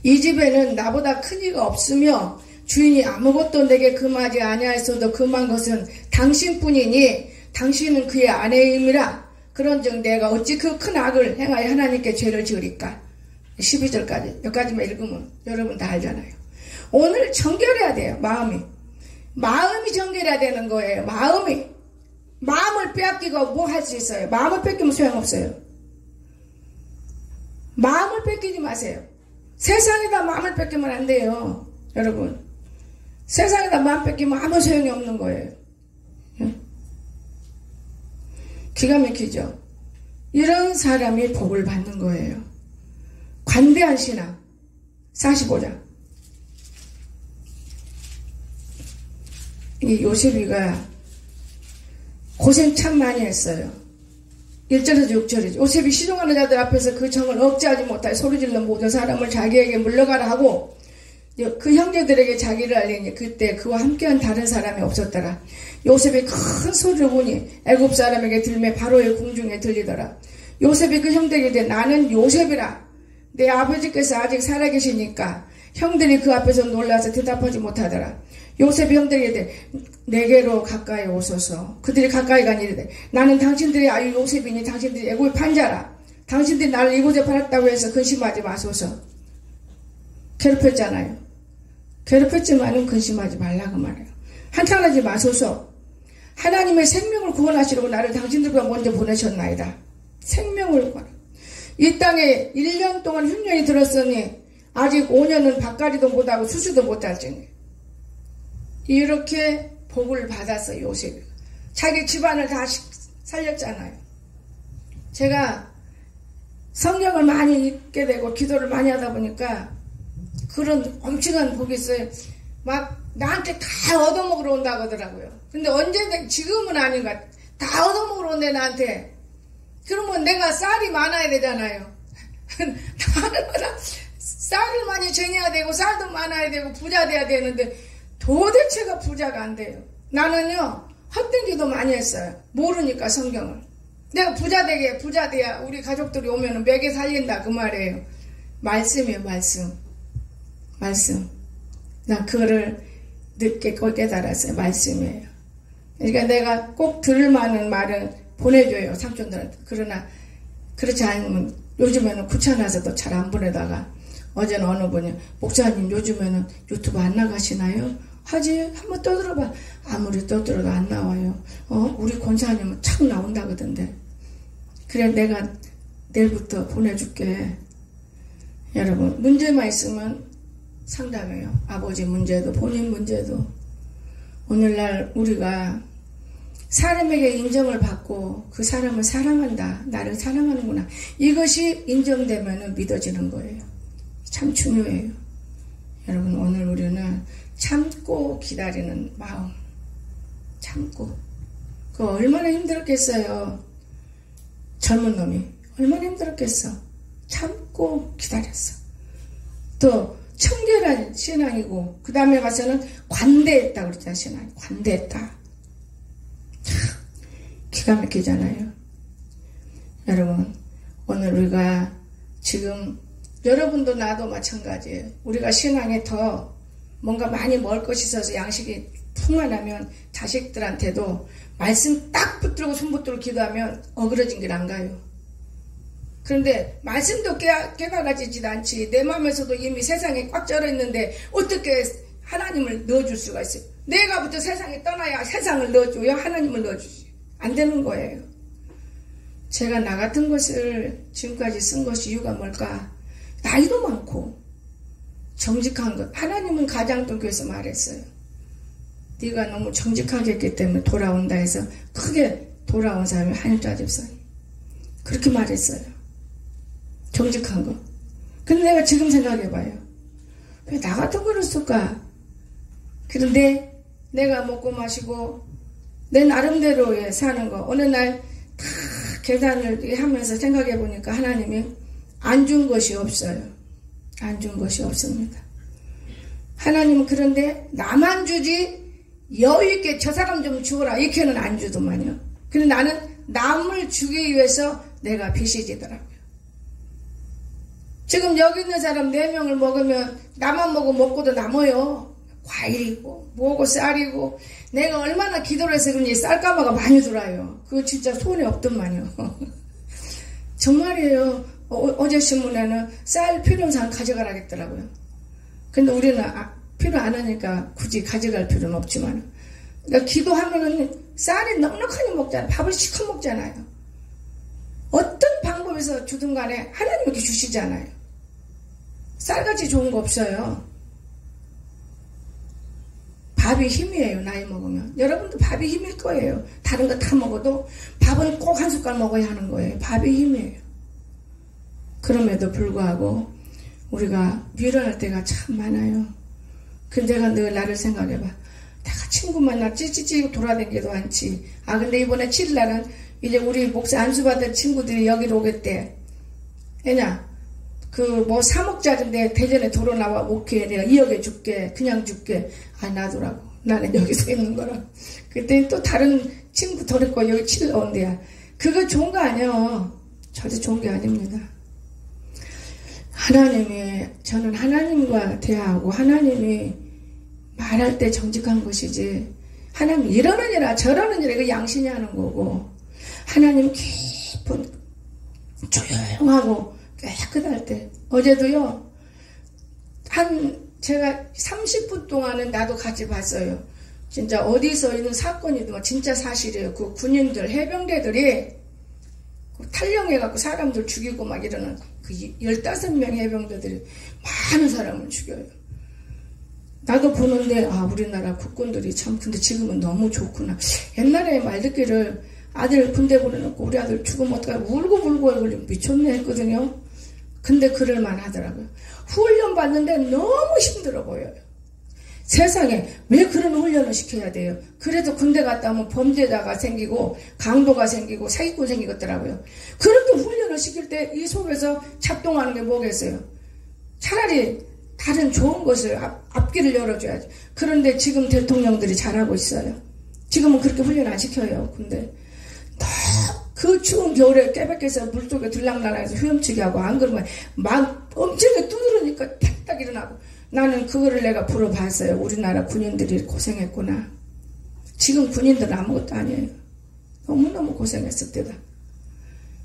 이 집에는 나보다 큰 이가 없으며 주인이 아무것도 내게 금하지 아니하였어도 금한 것은 당신뿐이니 당신은 그의 아내임이라. 그런즉 내가 어찌 그 큰 악을 행하여 하나님께 죄를 지으리까. 12절까지 여기까지만 읽으면 여러분 다 알잖아요. 오늘 정결해야 돼요. 마음이 정결해야 되는 거예요. 마음을 빼앗기고 뭐 할 수 있어요? 마음을 뺏기면 소용없어요. 마음을 뺏기지 마세요. 세상에다 마음을 뺏기면 안 돼요. 여러분, 세상에다 마음 뺏기면 아무 소용이 없는 거예요. 기가 막히죠. 이런 사람이 복을 받는 거예요. 관대한 신앙 45장 이 요셉이가 고생 참 많이 했어요. 1절에서 6절이죠. 요셉이 시종하는 자들 앞에서 그 정을 억제하지 못하여 소리질러 모든 사람을 자기에게 물러가라 하고 그 형제들에게 자기를 알리니 그때 그와 함께한 다른 사람이 없었더라. 요셉이 큰 소리를 보니 애굽 사람에게 들매 바로의 궁중에 들리더라. 요셉이 그 형들에게 나는 요셉이라. 내 아버지께서 아직 살아계시니까 형들이 그 앞에서 놀라서 대답하지 못하더라. 요셉이 형들에게 내게로 가까이 오소서. 그들이 가까이 가니 이르되 나는 당신들의 아유 요셉이니 당신들이 애굽의 판자라. 당신들이 나를 이곳에 팔았다고 해서 근심하지 마소서. 괴롭혔잖아요. 괴롭혔지만은 근심하지 말라고 말해요. 한탄하지 마소서. 하나님의 생명을 구원하시려고 나를 당신들과 먼저 보내셨나이다. 생명을 구하라. 이 땅에 1년 동안 흉년이 들었으니 아직 5년은 밭갈이도 못하고 수수도 못할지니. 이렇게 복을 받았어요. 요셉이. 자기 집안을 다 살렸잖아요. 제가 성경을 많이 읽게 되고 기도를 많이 하다 보니까 그런 엄청난 복이 있어요. 막 나한테 다 얻어먹으러 온다고 하더라고요. 근데 언제든 지금은 아닌가. 다 얻어먹으러 온대 나한테. 그러면 내가 쌀이 많아야 되잖아요. 나는 쌀을 많이 쟁여야 되고 쌀도 많아야 되고 부자 돼야 되는데 도대체가 부자가 안 돼요. 나는요 헛된 기도 많이 했어요. 모르니까 성경을. 내가 부자 돼야 우리 가족들이 오면은 먹여 살린다 그 말이에요. 말씀이에요. 말씀. 난 그거를 늦게 깨달았어요. 말씀이에요. 그러니까 내가 꼭 들을 만한 말은 보내줘요. 삼촌들한테. 그러나 그렇지 않으면 요즘에는 귀찮아서도 잘 안 보내다가 어제는 어느 분이 목사님 요즘에는 유튜브 안 나가시나요? 하지 한번 떠들어봐. 아무리 떠들어도 안 나와요. 우리 권사님은 참 나온다 그러던데. 그래 내가 내일부터 보내줄게. 여러분 문제만 있으면 상담해요. 아버지 문제도 본인 문제도. 오늘날 우리가 사람에게 인정을 받고 그 사람을 사랑한다. 나를 사랑하는구나. 이것이 인정되면 믿어지는 거예요. 참 중요해요. 여러분 오늘 우리는 참고 기다리는 마음. 참고. 그거 얼마나 힘들었겠어요. 젊은 놈이 얼마나 힘들었겠어. 참고 기다렸어. 또 청결한 신앙이고 그 다음에 가서는 관대했다 그랬잖아. 신앙이 관대했다. 기가 막히잖아요. 여러분 오늘 우리가 지금 여러분도 나도 마찬가지예요. 우리가 신앙에 더 뭔가 많이 먹을 것이 있어서 양식이 풍만하면 자식들한테도 말씀 딱 붙들고 손 붙들고 기도하면 어그러진 길 안 가요. 그런데 말씀도 깨달아지지도 않지. 내 마음에서도 이미 세상에 꽉 쩔어 있는데 어떻게 하나님을 넣어줄 수가 있어요. 내가부터 세상에 떠나야 세상을 넣어줘요. 하나님을 넣어주지. 안 되는 거예요. 제가 나 같은 것을 지금까지 쓴 것이 이유가 뭘까? 나이도 많고 정직한 것. 하나님은 가장동교에서 말했어요. 네가 너무 정직하게 했기 때문에 돌아온다 해서 크게 돌아온 사람이 한일자 집사님. 그렇게 말했어요. 정직한 거. 근데 내가 지금 생각해봐요. 왜 나 같은 걸 쓸까? 그런데 내가 먹고 마시고 내 나름대로 사는 거. 어느 날 다 계산을 하면서 생각해보니까 하나님이 안 준 것이 없어요. 안 준 것이 없습니다. 하나님은 그런데 나만 주지 여유있게 저 사람 좀 주어라 이렇게는 안 주더만요. 근데 나는 남을 주기 위해서 내가 빚이 지더라고요. 지금 여기 있는 사람 4명을 먹으면 나만 먹고도 남아요. 과일이고 뭐고 쌀이고 내가 얼마나 기도를 해서 그런지 쌀가마가 많이 들어요. 그거 진짜 손에 없더만요. 정말이에요. 어제 신문에는 쌀 필요한 사람 가져가라겠더라고요. 근데 우리는 필요 안 하니까 굳이 가져갈 필요는 없지만 그러니까 기도하면은 쌀이 넉넉하니 먹잖아요. 밥을 시커 먹잖아요. 어떤 방법에서 주든 간에 하나님께 주시잖아요. 쌀같이 좋은 거 없어요. 밥이 힘이에요. 나이 먹으면. 여러분도 밥이 힘일 거예요. 다른 거 다 먹어도 밥은 꼭 한 숟갈 먹어야 하는 거예요. 밥이 힘이에요. 그럼에도 불구하고 우리가 미련할 때가 참 많아요. 근데 내가 늘 나를 생각해봐. 내가 친구 만나 찌찌찌 돌아다니지도 않지. 근데 이번에 7일날은 이제 우리 목사 안수 받은 친구들이 여기로 오겠대. 왜냐? 사목자인데 대전에 도로 나와 목회 내가 2억에 줄게. 그냥 줄게. 놔두라고. 나는 여기 서 있는 거라. 그때 또 다른 친구 더리고 여기 7일 온대야. 그거 좋은 거 아니에요. 절대 좋은 게 아닙니다. 저는 하나님과 대화하고 하나님이 말할 때 정직한 것이지 하나님 이러느니라 저러느니라 이거 양신이 하는 거고 하나님 깊은 조용하고 깨끗할 때 어제도요 제가 30분 동안은 나도 같이 봤어요. 진짜 어디서 있는 사건이든 진짜 사실이에요. 그 군인들 해병대들이 탈영해갖고 사람들 죽이고 막 이러는 그 15명 해병대들이 많은 사람을 죽여요. 나도 보는데 우리나라 국군들이 참 근데 지금은 너무 좋구나. 옛날에 말 듣기를 아들 군대 보내놓고 우리 아들 죽으면 어떡하나 울고 미쳤네 했거든요. 근데 그럴만 하더라고요. 훈련 받는데 너무 힘들어 보여요. 세상에 왜 그런 훈련을 시켜야 돼요? 그래도 군대 갔다 오면 범죄자가 생기고 강도가 생기고 사기꾼 생기겠더라고요. 그렇게 훈련을 시킬 때 이 속에서 작동하는 게 뭐겠어요? 차라리 다른 좋은 것을 앞길을 열어줘야지. 그런데 지금 대통령들이 잘하고 있어요. 지금은 그렇게 훈련 안 시켜요. 근데 그 추운 겨울에 깨박해서 물속에 들락날락해서 헤엄치게 하고 안 그러면 막 엄청나게 두드러니까 탁탁 일어나고 나는 그거를 내가 불어봤어요. 우리나라 군인들이 고생했구나. 지금 군인들은 아무것도 아니에요. 너무너무 고생했을 때다.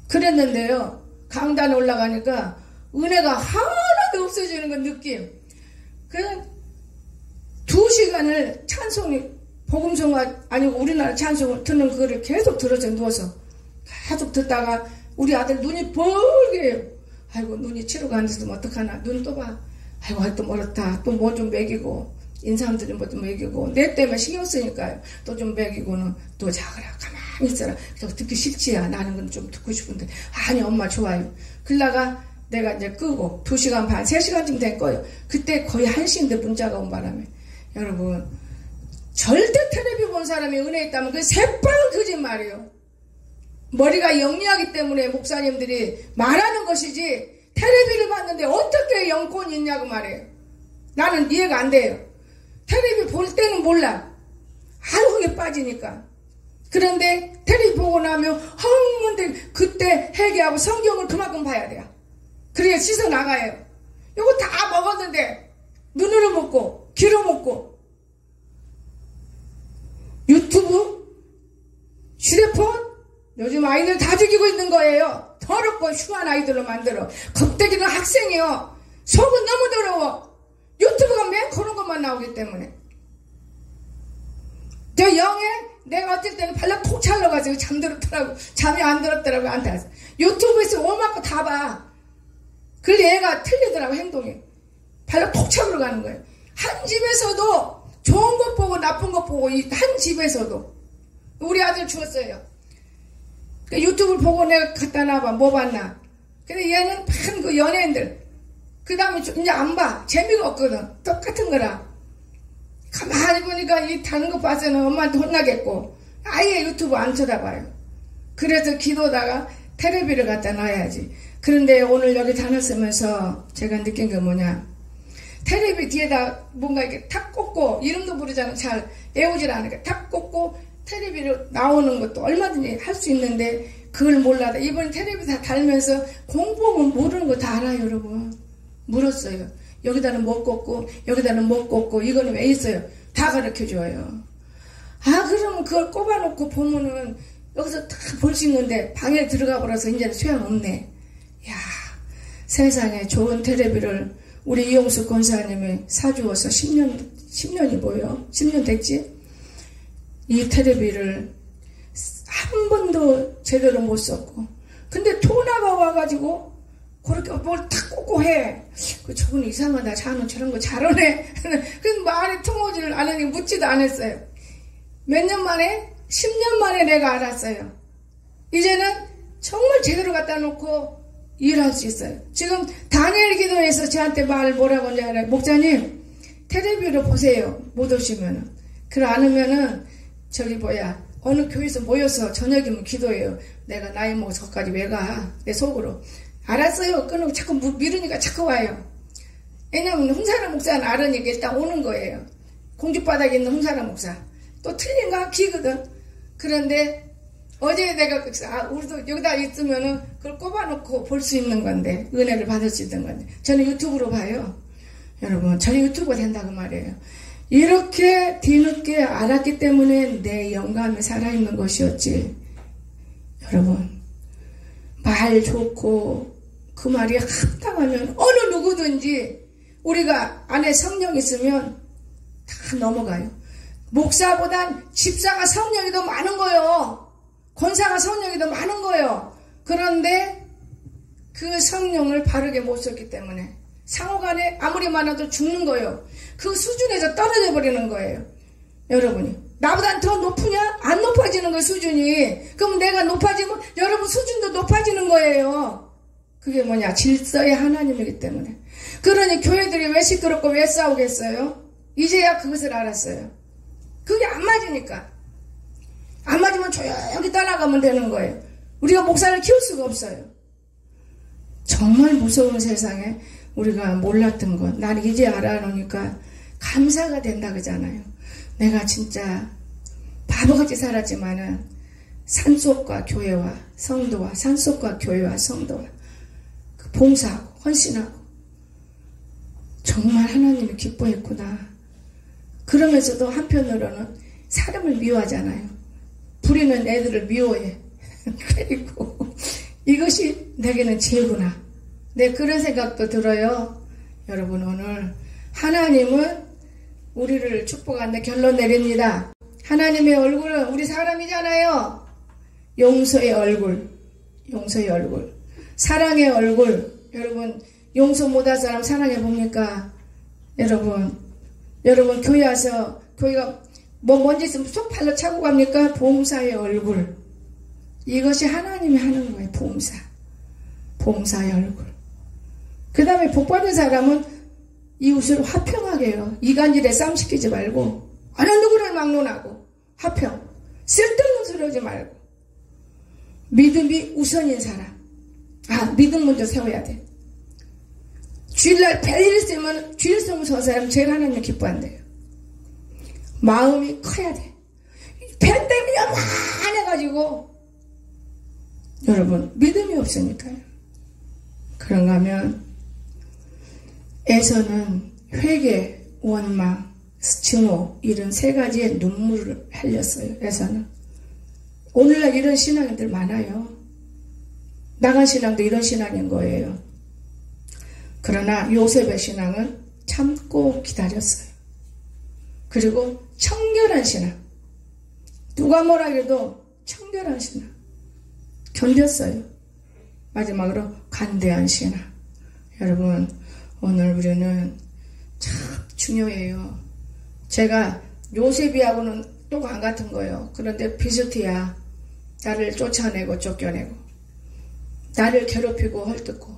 그랬는데요. 강단에 올라가니까 은혜가 하나도 없어지는 건 느낌. 그냥 2시간을 찬송이 복음성화 아니고 우리나라 찬송을 듣는 그거를 계속 들어서 누워서 계속 듣다가 우리 아들 눈이 벌게 해요. 아이고 눈이 치료가 안 돼서 어떡하나. 눈 떠봐. 아이고 또 멀었다. 또 뭐 좀 먹이고 인사람들이 뭐 좀 먹이고 내 때문에 신경 쓰니까요. 또 좀 먹이고는 또 자거라 가만히 있어라. 그래서 듣기 싫지야. 나는 건 좀 듣고 싶은데 아니 엄마 좋아요. 그러다가 내가 이제 끄고 2시간 반 3시간쯤 된 거예요. 그때 거의 1시인데 문자가 온 바람에 여러분 절대 텔레비 본 사람이 은혜 있다면 그 새빨간 거짓말이에요. 머리가 영리하기 때문에 목사님들이 말하는 것이지 텔레비를 봤는데 어떻게 영권이 있냐고 말해요. 나는 이해가 안 돼요. 텔레비 볼 때는 몰라. 한국에 빠지니까. 그런데 텔레비 보고 나면 헝문데 그때 회개하고 성경을 그만큼 봐야 돼요. 그래야 씻어 나가요. 이거 다 먹었는데 눈으로 먹고 귀로 먹고 유튜브, 휴대폰 요즘 아이들 다 죽이고 있는 거예요. 더럽고 흉한 아이들로 만들어. 겁대기는 학생이요. 속은 너무 더러워. 유튜브가 맨 그런 것만 나오기 때문에. 저 영에 내가 어떨 때는 발로 톡 찰러가지고 잠들었더라고. 잠이 안 들었더라고. 안 닿았어. 유튜브에서 오만큼 다 봐. 그래 얘가 틀리더라고 행동이. 발로 톡 차고 가는 거예요. 한 집에서도 좋은 것 보고 나쁜 것 보고 한 집에서도. 우리 아들 죽었어요. 유튜브를 보고 내가 갖다 놔봐. 뭐 봤나. 근데 얘는 반 그 연예인들. 그 다음에 이제 안 봐. 재미가 없거든. 똑같은 거라. 가만히 보니까 이 다른 거 봐서는 엄마한테 혼나겠고 아예 유튜브 안 쳐다봐요. 그래서 기도다가 텔레비를 갖다 놔야지. 그런데 오늘 여기 다녔으면서 제가 느낀 게 뭐냐. 텔레비 뒤에다 뭔가 이렇게 탁 꽂고 이름도 부르잖아. 잘 외우질 않으니까 탁 꽂고 텔레비로 나오는 것도 얼마든지 할 수 있는데 그걸 몰라다. 이번에 텔레비 다 달면서 공부하면 모르는 거 다 알아요 여러분. 물었어요. 여기다는 못 꽂고 여기다는 못 꽂고 이거는 왜 있어요? 다 가르쳐줘요. 아 그러면 그걸 꼽아놓고 보면은 여기서 다 볼 수 있는데 방에 들어가 버려서 이제는 소용없네. 야 세상에 좋은 텔레비를 우리 이용수 권사님이 사주어서 10년이 뭐예요? 10년 됐지? 이 텔레비를 한 번도 제대로 못 썼고 근데 토나가 와가지고 그렇게 뭘 탁 꽂고 해. 저분 이상하다. 자는 저런 거 잘하네. 그래서 말이 통하지를 않으니 묻지도 않았어요. 몇 년 만에? 10년 만에 내가 알았어요. 이제는 정말 제대로 갖다 놓고 일할 수 있어요. 지금 다니엘 기도에서 저한테 뭐라고 하는지 알아요. 목사님 텔레비로 보세요. 못 오시면은. 그래 안 오면은 저기 어느 교회에서 모여서 저녁이면 기도해요. 내가 나이 먹어서 거기까지 왜 가? 내 속으로. 알았어요. 끊고 자꾸 미루니까 자꾸 와요. 왜냐면 홍사람 목사는 알으니까 일단 오는 거예요. 공주바닥에 있는 홍사람 목사. 또 틀린가? 기거든. 그런데 어제 내가 우리도 여기다 있으면은 그걸 꼽아놓고 볼 수 있는 건데 은혜를 받을 수 있는 건데 저는 유튜브로 봐요. 여러분 저는 유튜브가 된다고 말이에요. 이렇게 뒤늦게 알았기 때문에 내 영감이 살아있는 것이었지. 여러분 말 좋고 그 말이 합당하면 어느 누구든지 우리가 안에 성령 있으면 다 넘어가요. 목사보단 집사가 성령이 더 많은 거예요. 권사가 성령이 더 많은 거예요. 그런데 그 성령을 바르게 못 썼기 때문에 상호간에 아무리 많아도 죽는 거예요. 그 수준에서 떨어져 버리는 거예요. 여러분이 나보다 더 높으냐? 안 높아지는 거예요 수준이. 그럼 내가 높아지면 여러분 수준도 높아지는 거예요. 그게 뭐냐? 질서의 하나님이기 때문에. 그러니 교회들이 왜 시끄럽고 왜 싸우겠어요? 이제야 그것을 알았어요. 그게 안 맞으니까. 안 맞으면 조용히 떠나가면 되는 거예요. 우리가 목사를 키울 수가 없어요. 정말 무서운 세상에 우리가 몰랐던 것. 난 이제 알아놓으니까 감사가 된다 그러잖아요. 내가 진짜 바보같이 살았지만은 산속과 교회와 성도와 산속과 교회와 성도와 그 봉사하고 헌신하고 정말 하나님이 기뻐했구나. 그러면서도 한편으로는 사람을 미워하잖아요. 부리는 애들을 미워해. 그리고 이것이 내게는 죄구나. 네, 그런 생각도 들어요. 여러분 오늘 하나님은 우리를 축복하는데 결론 내립니다. 하나님의 얼굴은 우리 사람이잖아요. 용서의 얼굴, 용서의 얼굴, 사랑의 얼굴. 여러분 용서 못할 사람 사랑해 봅니까? 여러분 교회 와서 교회가 뭔지 있으면 속 발로 차고 갑니까? 봉사의 얼굴. 이것이 하나님이 하는 거예요. 봉사의 얼굴. 그 다음에 복받은 사람은 이웃을 화평하게 해요. 이간질에 싸움시키지 말고 어느 누구를 막론하고 하평 쓸데없는 소리 하지 말고 믿음이 우선인 사람. 믿음 먼저 세워야 돼. 주일날 별일 있으면 주일성 서 사람 제일 하나님 기뻐한대요. 마음이 커야 돼. 별 때문에 요만해가지고 여러분 믿음이 없으니까요. 그런가 하면 에서는 회개, 원망, 증오 이런 세 가지의 눈물을 흘렸어요. 에서는 오늘날 이런 신앙인들 많아요. 나간 신앙도 이런 신앙인 거예요. 그러나 요셉의 신앙은 참고 기다렸어요. 그리고 청결한 신앙. 누가 뭐라 해도 청결한 신앙. 견뎠어요. 마지막으로 간대한 신앙. 여러분 오늘 우리는 참 중요해요. 제가 요셉이하고는 또 안 같은 거예요. 그런데 비슷해야 나를 쫓아내고 쫓겨내고 나를 괴롭히고 헐뜯고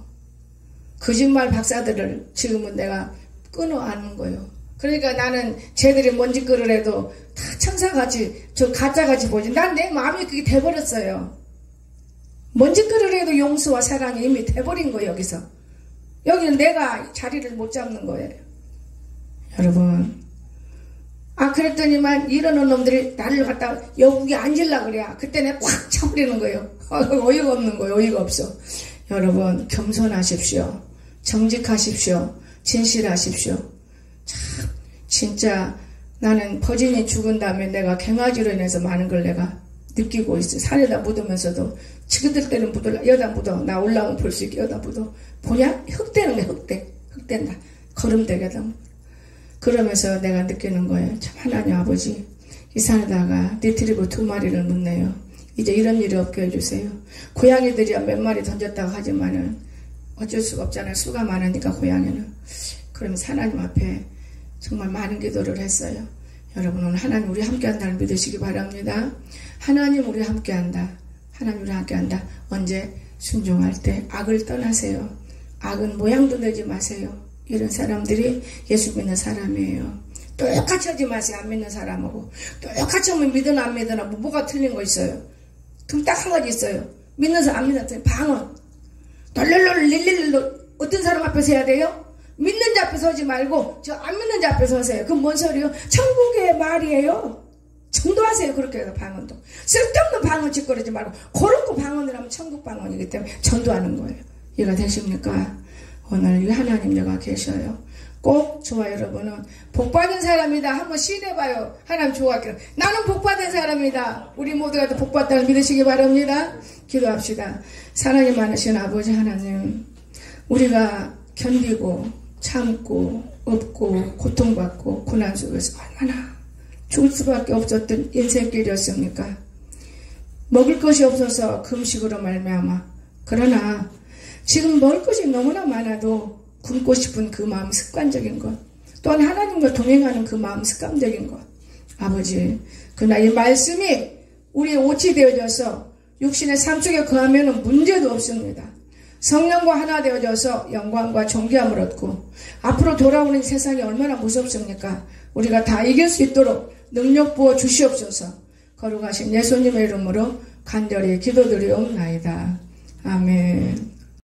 거짓말 박사들을 지금은 내가 끊어 안는 거예요. 그러니까 나는 쟤들이 뭔 짓거리를 해도 다 천사같이 저 가짜같이 보지. 난 내 마음이 그게 돼버렸어요. 뭔 짓거리를 해도 용서와 사랑이 이미 돼버린 거예요. 여기는 내가 자리를 못 잡는 거예요. 여러분 그랬더니만 이러는 놈들이 나를 갖다가 여기 앉으려고 그래야 그때 내가 꽉 차버리는 거예요. 어이가 없는 거예요. 어이가 없어. 여러분 겸손하십시오. 정직하십시오. 진실하십시오. 참 진짜 나는 버진이 죽은 다음에 내가 갱아지로 인해서 많은 걸 내가 느끼고 있어요. 산에다 묻으면서도 지그들 때는 묻을라. 여다 묻어. 나 올라오면 볼 수 있게 여다 묻어. 보냐? 흙대는 거야. 흙댄다. 거름되게다. 그러면서 내가 느끼는 거예요. 참 하나님 아버지 이 산에다가 니트리브 2마리를 묻네요. 이제 이런 일이 없게 해주세요. 고양이들이야 몇 마리 던졌다고 하지만은 어쩔 수가 없잖아요. 수가 많으니까 고양이는. 그러면서 하나님 앞에 정말 많은 기도를 했어요. 여러분 오늘 하나님 우리 함께한다를 믿으시기 바랍니다. 하나님 우리 함께한다. 하나님 우리 함께한다. 언제? 순종할 때 악을 떠나세요. 악은 모양도 내지 마세요. 이런 사람들이 예수 믿는 사람이에요. 똑같이 하지 마세요. 안 믿는 사람하고. 똑같이 하면 믿으나 안 믿으나 뭐가 틀린 거 있어요. 그럼 딱 한 가지 있어요. 믿는 사람 안 믿는 사람 방언. 덜덜덜 릴릴릴로 어떤 사람 앞에서 해야 돼요? 믿는 자 앞에 서지 말고 저 안 믿는 자 앞에 서세요. 그건 뭔 소리요? 천국의 말이에요. 전도하세요. 그렇게 해서 방언도. 쓸데없는 방언 짓거리지 말고 그런 거 방언을 하면 천국 방언이기 때문에 전도하는 거예요. 이해가 되십니까? 오늘 이 하나님 여가 계셔요. 꼭 저와 여러분은 복받은 사람이다. 한번 시인해봐요. 하나님 좋아할게요. 나는 복받은 사람이다. 우리 모두가 다 복받다를 믿으시기 바랍니다. 기도합시다. 사랑이 많으신 아버지 하나님, 우리가 견디고 참고 업고 고통받고 고난 속에서 얼마나 죽을 수밖에 없었던 인생길이었습니까? 먹을 것이 없어서 금식으로 말미암아. 그러나 지금 먹을 것이 너무나 많아도 굶고 싶은 그 마음 습관적인 것, 또한 하나님과 동행하는 그 마음 습관적인 것. 아버지, 그러나 이 말씀이 우리의 옷이 되어져서 육신의 삶 속에 거하면 문제도 없습니다. 성령과 하나 되어져서 영광과 존귀함을 얻고 앞으로 돌아오는 세상이 얼마나 무섭습니까? 우리가 다 이길 수 있도록 능력 부어 주시옵소서. 거룩하신 예수님의 이름으로 간절히 기도드리옵나이다. 아멘.